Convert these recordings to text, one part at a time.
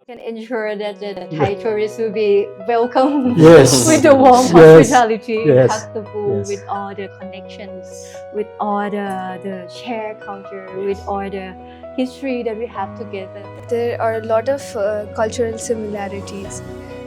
can ensure that the Thai tourists will be welcomed Yes. with the warm Yes. hospitality in Yes. Bhaktapur, Yes. with all the connections, with all the shared culture, with all the history that we have together. There are a lot of cultural similarities,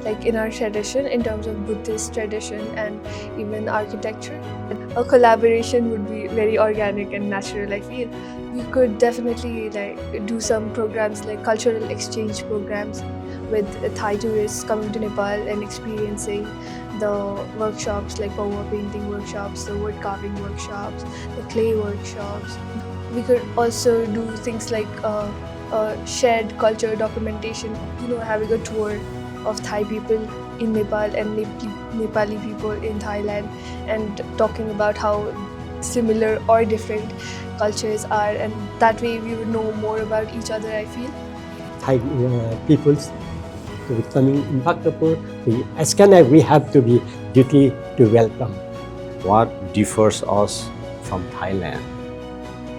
like in our tradition, in terms of Buddhist tradition and even architecture. A collaboration would be very organic and natural, I feel. We could definitely do some programs like cultural exchange programs with Thai tourists coming to Nepal and experiencing the workshops like power painting workshops, the wood carving workshops, the clay workshops. We could also do things like shared culture documentation, having a tour of Thai people in Nepal and Nepali people in Thailand, and talking about how similar or different cultures are, and that way we would know more about each other, I feel. Thai peoples to be coming in Bhaktapur, as Kannada, we have to be duty to welcome. What differs us from Thailand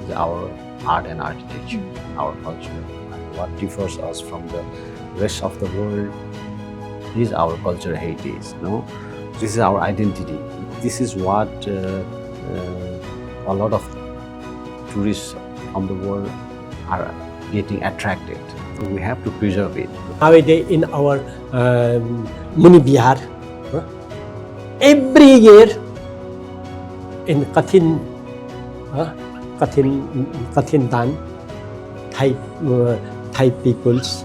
is our art and architecture, our culture. And what differs us from the rest of the world is our cultural heritage. No, this is our identity. This is what a lot of tourists from the world are getting attracted. We have to preserve it. Nowadays in our Muni Bihar, every year in Kathindan, Thai peoples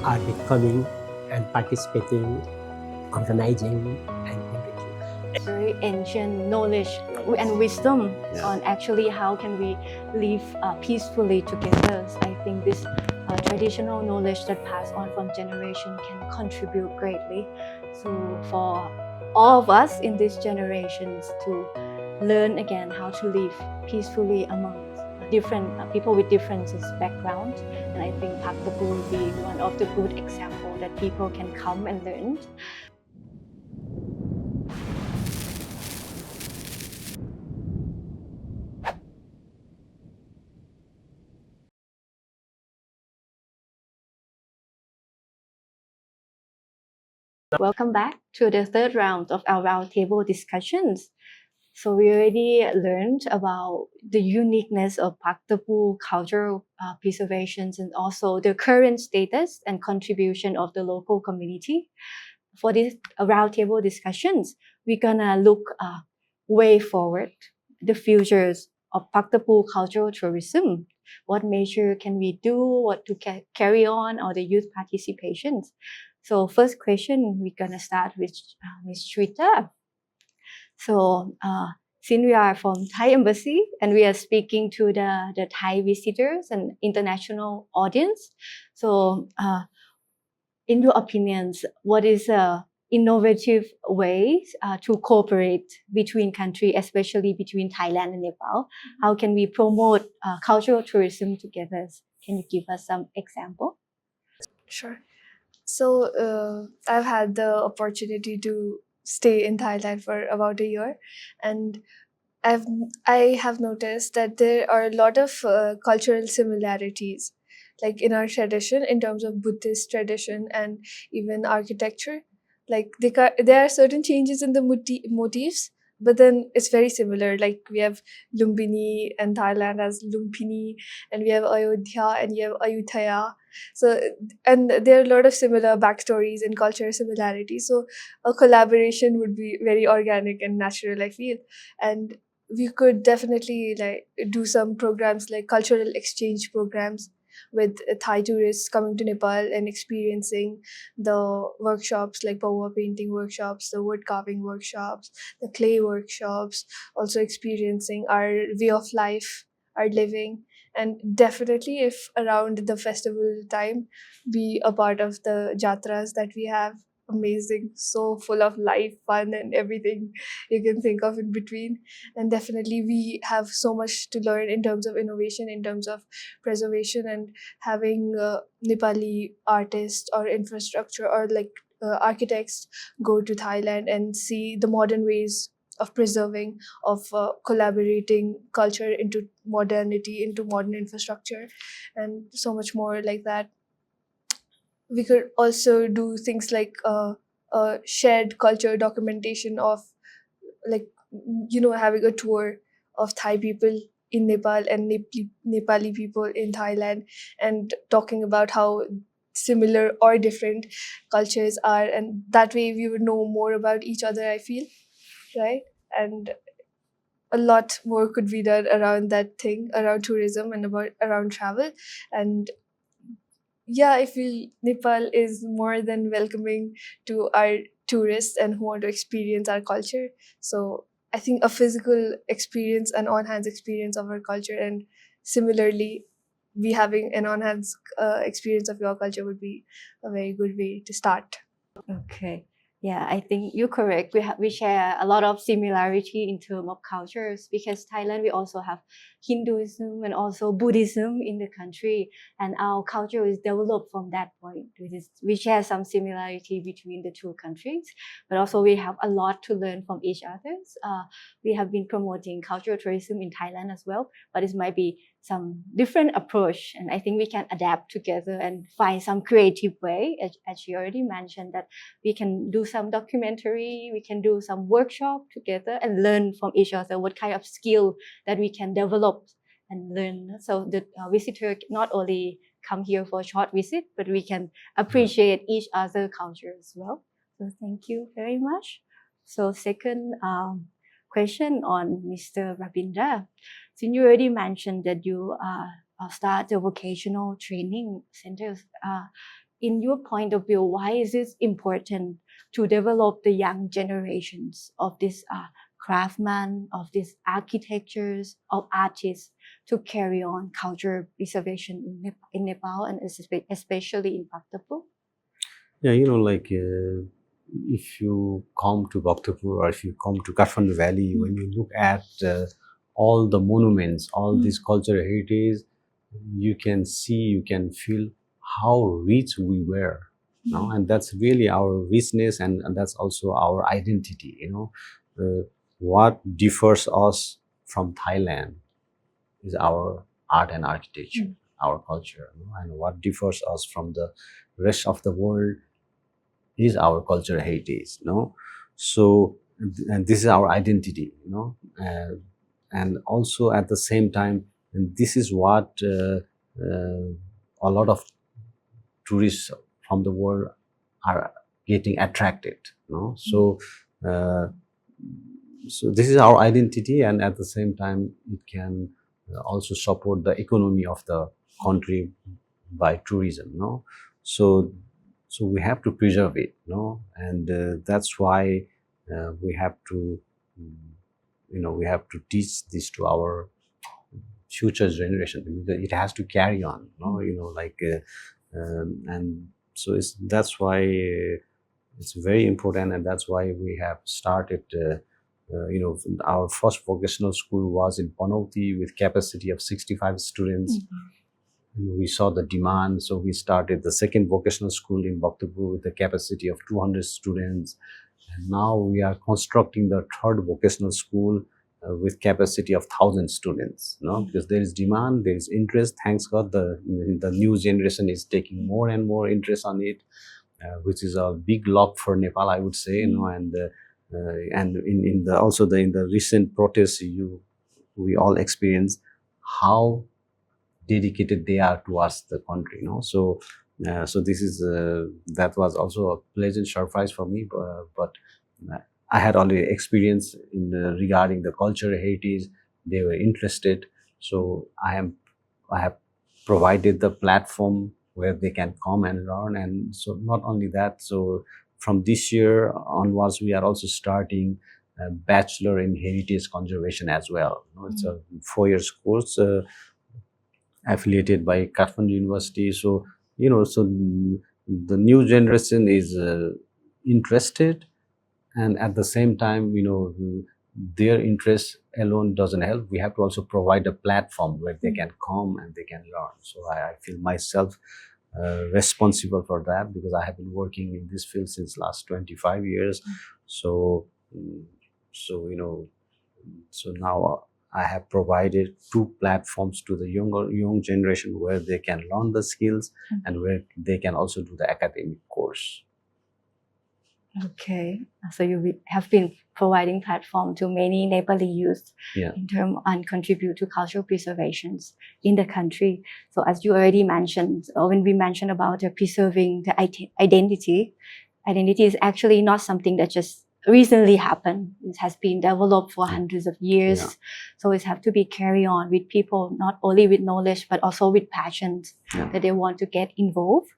are becoming and participating, organizing, and everything. Very ancient knowledge and wisdom on actually how can we live peacefully together. So I think this traditional knowledge that passed on from generation can contribute greatly. So for all of us in these generations to learn again how to live peacefully among different people with different backgrounds, and I think Bhaktapur will be one of the good examples that people can come and learn. Welcome back to the third round of our roundtable discussions. So we already learned about the uniqueness of Bhaktapur cultural preservations and also the current status and contribution of the local community. For this roundtable discussions, we're gonna look way forward, the futures of Bhaktapur cultural tourism. What measure can we do? What to carry on, or the youth participations? So first question, we're gonna start with Ms. Shrita. So since we are from Thai Embassy and we are speaking to the Thai visitors and international audience, so in your opinions, what is innovative ways to cooperate between countries, especially between Thailand and Nepal? How can we promote cultural tourism together? Can you give us some example? Sure. So I've had the opportunity to stay in Thailand for about a year, and I have noticed that there are a lot of cultural similarities, like in our tradition, in terms of Buddhist tradition and even architecture. Like there are certain changes in the motifs, but then it's very similar. Like we have Lumbini and Thailand as Lumpini, and we have Ayodhya and you have Ayutthaya. So, and there are a lot of similar backstories and cultural similarities. So a collaboration would be very organic and natural, I feel. And we could definitely do some programs like cultural exchange programs with Thai tourists coming to Nepal and experiencing the workshops like power painting workshops, the wood carving workshops, the clay workshops, also experiencing our way of life, our living. And definitely, if around the festival time, be a part of the jatras that we have. Amazing, so full of life, fun, and everything you can think of in between. And definitely we have so much to learn in terms of innovation, in terms of preservation, and having Nepali artists or infrastructure or architects go to Thailand and see the modern ways of preserving, of collaborating culture into modernity, into modern infrastructure, and so much more like that. we could also do things like shared culture documentation of, like, having a tour of Thai people in Nepal and Nepali people in Thailand, and talking about how similar or different cultures are, and that way we would know more about each other, I feel, right? And a lot more could be done around that thing, around tourism and around travel. And yeah, I feel Nepal is more than welcoming to our tourists and who want to experience our culture. So I think a physical experience, an on-hands experience of our culture, and similarly, we having an on-hands experience of your culture would be a very good way to start. Okay. Yeah, I think you're correct. We share a lot of similarity in terms of cultures, because Thailand we also have Hinduism and also Buddhism in the country, and our culture is developed from that point. We share some similarity between the two countries, but also we have a lot to learn from each other. We have been promoting cultural tourism in Thailand as well, but it might be some different approach, and I think we can adapt together and find some creative way, as you already mentioned, that we can do some documentary, we can do some workshop together and learn from each other what kind of skill that we can develop and learn, so that visitor not only come here for a short visit, but we can appreciate each other culture as well. So thank you very much. So second question on Mr. Rabindra. Since you already mentioned that you start the vocational training centers, in your point of view, why is it important to develop the young generations of this craftsmen, of these architectures, of artists to carry on culture preservation in Nepal and especially in Bhaktapur? Yeah, if you come to Bhaktapur or if you come to Kathmandu Valley, when you look at all the monuments, all these cultural heritage, you can see, you can feel how rich we were. And that's really our richness, and that's also our identity. What differs us from Thailand is our art and architecture, our culture, and what differs us from the rest of the world is our cultural heritage. So, and this is our identity. And also at the same time, and this is what a lot of tourists from the world are getting attracted. So this is our identity, and at the same time it can also support the economy of the country by tourism. So we have to preserve it. And that's why we have to we have to teach this to our future generation, because it has to carry on. And so that's why it's very important, and that's why we have started. Our first vocational school was in Panauti with capacity of 65 students. And we saw the demand, so we started the second vocational school in Bhaktapur with a capacity of 200 students. And now we are constructing the third vocational school with capacity of 1,000 students. Because there is demand, there is interest. Thanks God, the new generation is taking more and more interest on it, which is a big luck for Nepal, I would say. And in the recent protests, we all experience how dedicated they are towards the country. So this is that was also a pleasant surprise for me. But I had already experience in regarding the cultural heritage. They were interested, so I have provided the platform where they can come and learn. And so not only that, so from this year onwards, we are also starting a bachelor in heritage conservation as well. It's a 4-year course affiliated by Kathmandu University. So so the new generation is interested, and at the same time, their interest alone doesn't help. We have to also provide a platform where they can come and they can learn. So I feel myself responsible for that, because I have been working in this field since last 25 years. So now I have provided 2 platforms to the young generation where they can learn the skills and where they can also do the academic course. Okay, so you have been providing platform to many Nepali youth Yeah. in terms and contribute to cultural preservations in the country. So as you already mentioned, when we mentioned about preserving the identity is actually not something that just recently happened. It has been developed for hundreds of years. Yeah. So it have to be carried on with people, not only with knowledge, but also with passion that they want to get involved.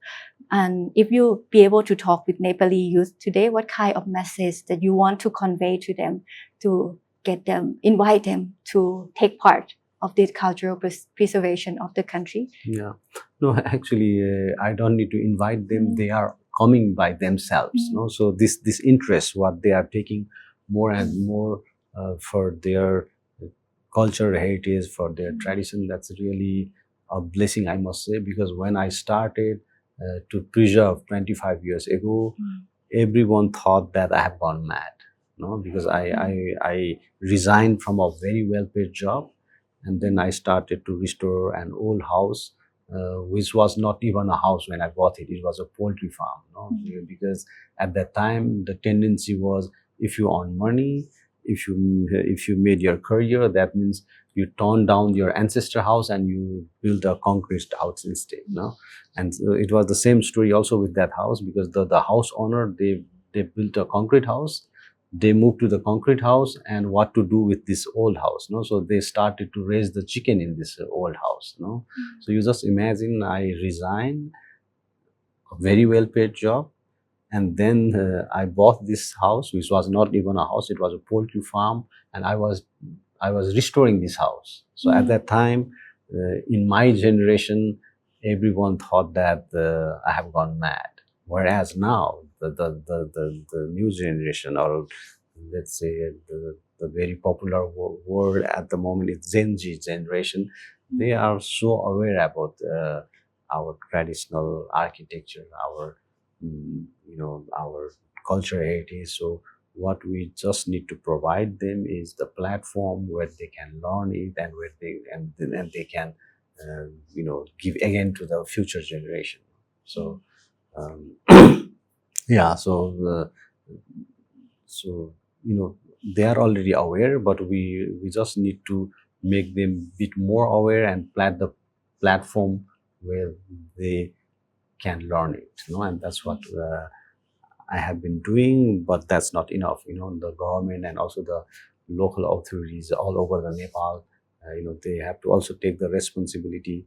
And if you be able to talk with Nepali youth today, what kind of message that you want to convey to them to get them, invite them to take part of this cultural preservation of the country? Yeah. No, actually, I don't need to invite them. They are coming by themselves. No, so this interest, what they are taking more and more for their cultural heritage, for their tradition, that's really a blessing, I must say. Because when I started to preserve 25 years ago, everyone thought that I have gone mad. No, because I resigned from a very well-paid job, and then I started to restore an old house, which was not even a house when I bought it. It was a poultry farm. No? Because at that time the tendency was, if you earn money, if you made your career, that means you torn down your ancestor house and you build a concrete house instead. No, and it was the same story also with that house, because the house owner, they built a concrete house. They moved to the concrete house, and what to do with this old house, no? So they started to raise the chicken in this old house, no? So you just imagine, I resigned a very well paid job, and then I bought this house, which was not even a house, it was a poultry farm, and I was restoring this house. So at that time, in my generation, everyone thought that I have gone mad. Whereas now, the new generation, or let's say the very popular word at the moment is Gen Z generation, they are so aware about our traditional architecture, our our cultural heritage. So what we just need to provide them is the platform where they can learn it, and where they can give again to the future generation. So um, yeah, so they are already aware, but we just need to make them bit more aware and plant the platform where they can learn it, and that's what I have been doing. But that's not enough. The government and also the local authorities all over the Nepal, they have to also take the responsibility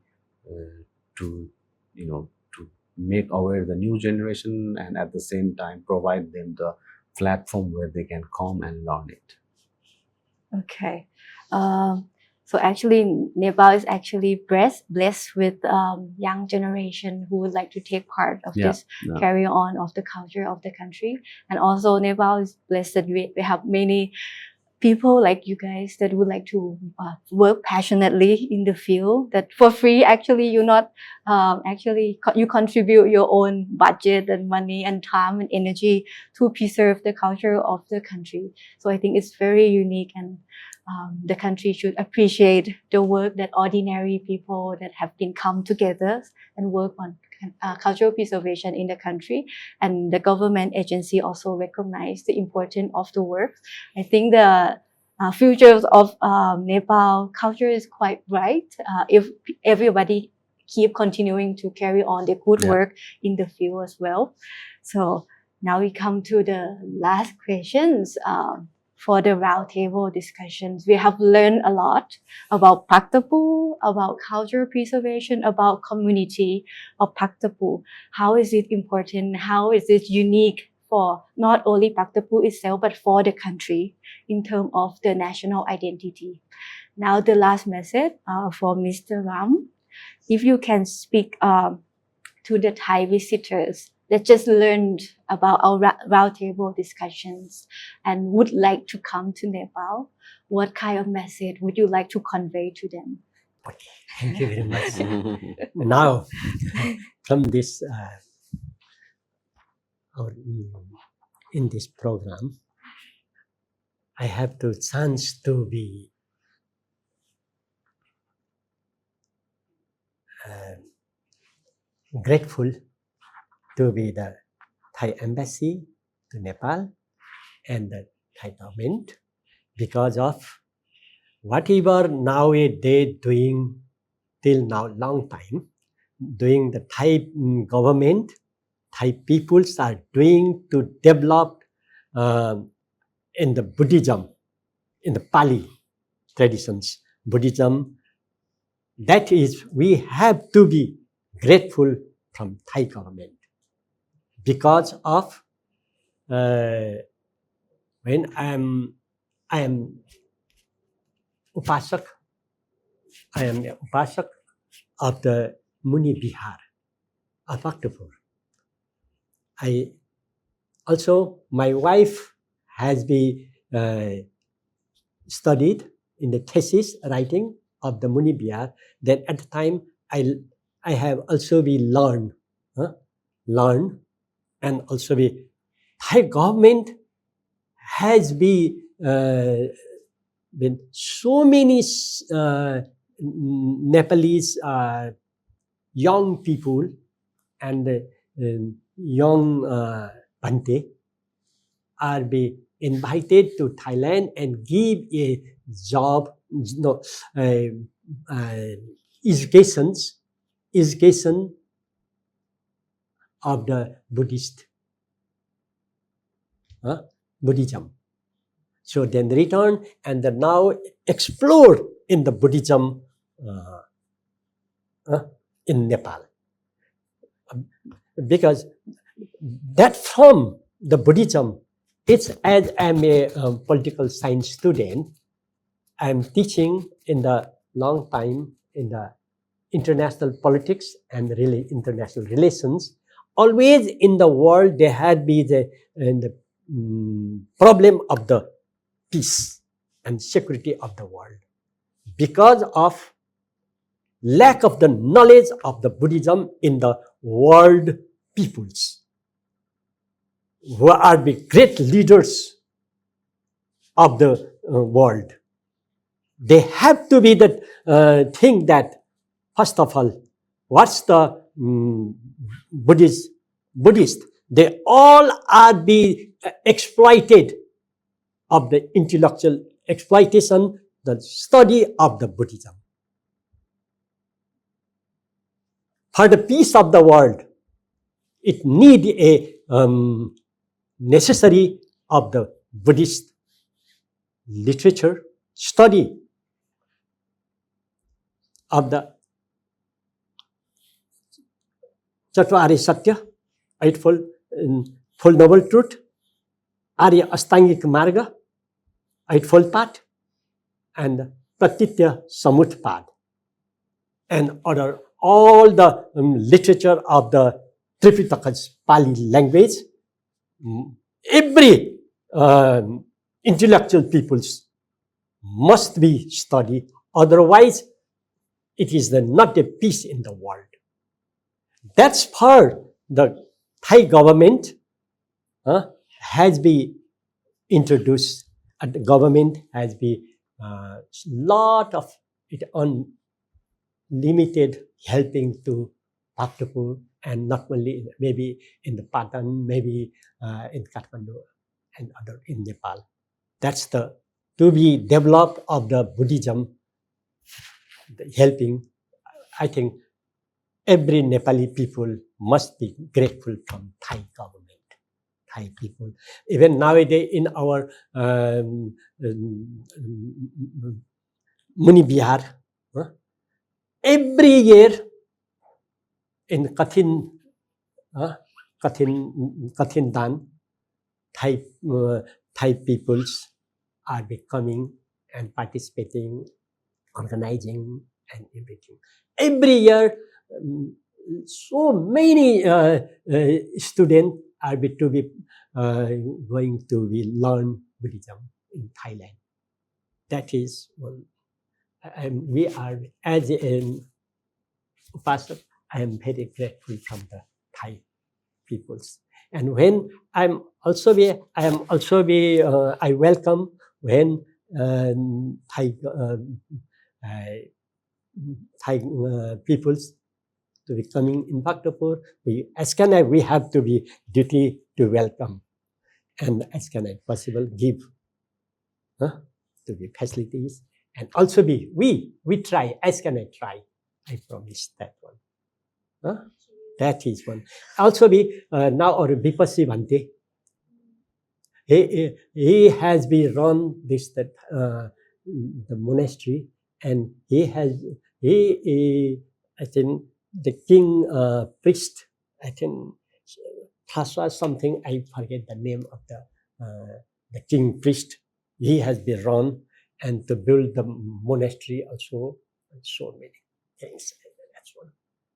to to make aware the new generation, and at the same time provide them the platform where they can come and learn it. Okay. So actually, Nepal is actually blessed with young generation who would like to take part of this carry on of the culture of the country. And also Nepal is blessed that we have many people like you guys that would like to work passionately in the field, that for free. Actually, you not you contribute your own budget and money and time and energy to preserve the culture of the country. So I think it's very unique, and the country should appreciate the work that ordinary people that have been come together and work on cultural preservation in the country. And the government agency also recognize the importance of the work. I think the future of Nepal culture is quite bright if everybody keep continuing to carry on the good work in the field as well. So now we come to the last questions. For the roundtable discussions, we have learned a lot about Bhaktapur, about cultural preservation, about community of Bhaktapur. How is it important? How is it unique for not only Bhaktapur itself, but for the country in terms of the national identity? Now the last message for Mr. Ram. If you can speak to the Thai visitors that just learned about our roundtable discussions and would like to come to Nepal, what kind of message would you like to convey to them? Thank you very much. Now, from this in this program, I have the chance to be grateful to be the Thai embassy to Nepal and the Thai government because of whatever nowadays doing till now long time, doing the Thai government, Thai peoples are doing to develop in the Buddhism, in the Pali traditions, Buddhism. That is, we have to be grateful from Thai government because of when I am Upasak, I am the Upasak of the Muni Bihar of Bhaktapur. I also, my wife has been studied in the thesis writing of the Muni Bihar. Then at the time, I have also been learned and also the Thai government has been so many Nepalese young people and young Bhante are be invited to Thailand and give a job, education of the Buddhism. So then return and then now explore in the Buddhism in Nepal. Because that from the Buddhism, it's as I'm a political science student, I'm teaching in the long time in the international politics and really international relations. Always in the world there had been the problem of the peace and security of the world because of lack of the knowledge of the Buddhism in the world peoples who are the great leaders of the world. They have to be the thing that, first of all, what's the Buddhist? They all are be exploited of the intellectual exploitation, the study of the Buddhism. For the peace of the world, it need a necessary of the Buddhist literature, study of the Chatwari Satya, Eightfold Noble Truth, Arya Astangik Marga, Eightfold Path, and Pratitya Samutpad, and other all the literature of the Tripitaka's Pali language. Every intellectual peoples must be studied, otherwise it is not a peace in the world. That's part the Thai government has been introduced, and the government has been lot of it unlimited helping to Bhaktapur, and not only maybe in the Patan, maybe in Kathmandu and other in Nepal. That's the to be developed of the Buddhism, the helping. I think every Nepali people must be grateful from Thai government, Thai people. Even nowadays in our Muni Bihar, every year in Kathin Dan, Thai peoples are becoming and participating, organizing and everything. Every year, so many students are going to be learn Buddhism in Thailand. That is one. We are as an Upasak, I am very grateful from the Thai peoples. And when I welcome when Thai peoples to be coming in Bhaktapur, as can I, we have to be duty to welcome, and as can I possible give to be facilities, and also be we try, as can I try, I promise that one. That is one. Also be now or Vipassi Bhante. He has been run this the monastery, and he I think the king priest, I think Thaswa something, I forget the name of the king priest. He has been run, and to build the monastery also, so many things. That's one.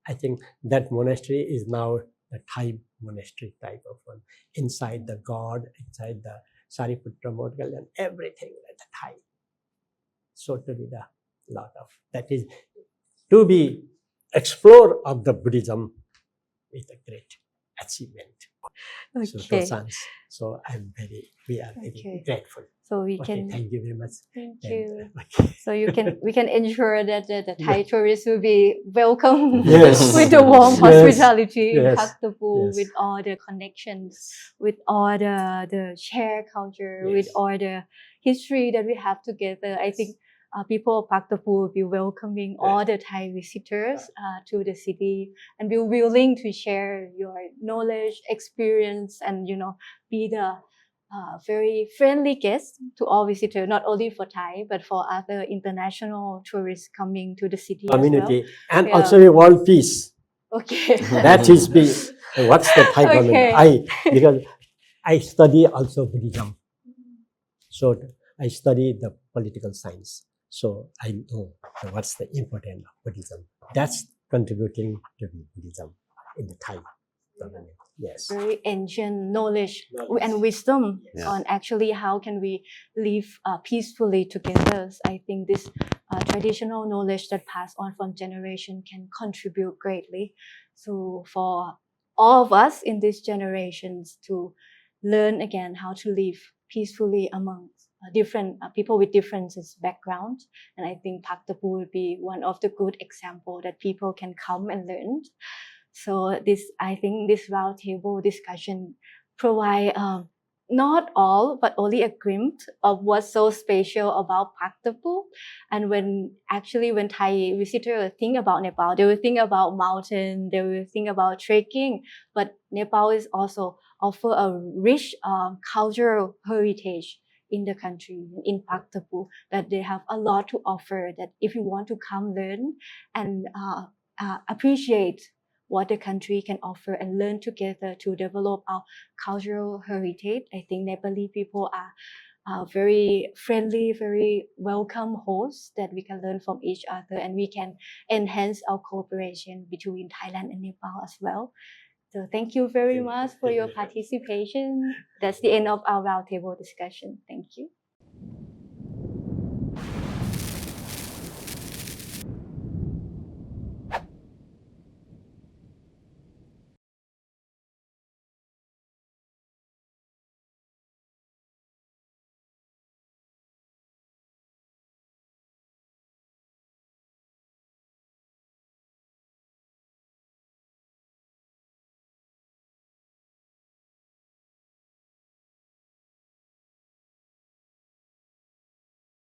I think that monastery is now the Thai monastery type of one. Inside the god, inside the Sariputra Modgal, and everything like the Thai. So to be the lot of that is to be explore of the Buddhism with a great achievement. Okay. So we are very grateful. So we Okay, can thank you very much. thank And, you. okay. So we can ensure that the Thai tourists will be welcome Yes. with the warm Yes. hospitality in Yes. Bhaktapur, Yes. with all the connections, with all the shared culture, with Yes. all the history that we have together. I think people of Bhaktapur will be welcoming all the Thai visitors to the city, and be willing to share your knowledge, experience, and be the very friendly guest to all visitors, not only for Thai but for other international tourists coming to the city Community, as well. and Yeah. also we want peace. Okay. That is big. What's the Thai government? Okay. Because I study also Buddhism, so I study the political science. So I know what's the importance of Buddhism. That's contributing to the Buddhism in the Thai government. Yes. Very ancient knowledge and wisdom Yes. on actually how can we live peacefully together. I think this traditional knowledge that passed on from generation can contribute greatly. So for all of us in these generations to learn again how to live peacefully among different people with differences backgrounds, and I think Bhaktapur would be one of the good example that people can come and learn. So I think this roundtable discussion provide not all, but only a glimpse of what's so special about Bhaktapur. And when Thai visitors think about Nepal, they will think about mountain, they will think about trekking. But Nepal is also offer a rich cultural heritage in the country, in Bhaktapur, that they have a lot to offer. That if you want to come learn and appreciate what the country can offer and learn together to develop our cultural heritage. I think Nepali people are very friendly, very welcome hosts that we can learn from each other, and we can enhance our cooperation between Thailand and Nepal as well. So thank you very much for your participation. That's the end of our roundtable discussion. Thank you.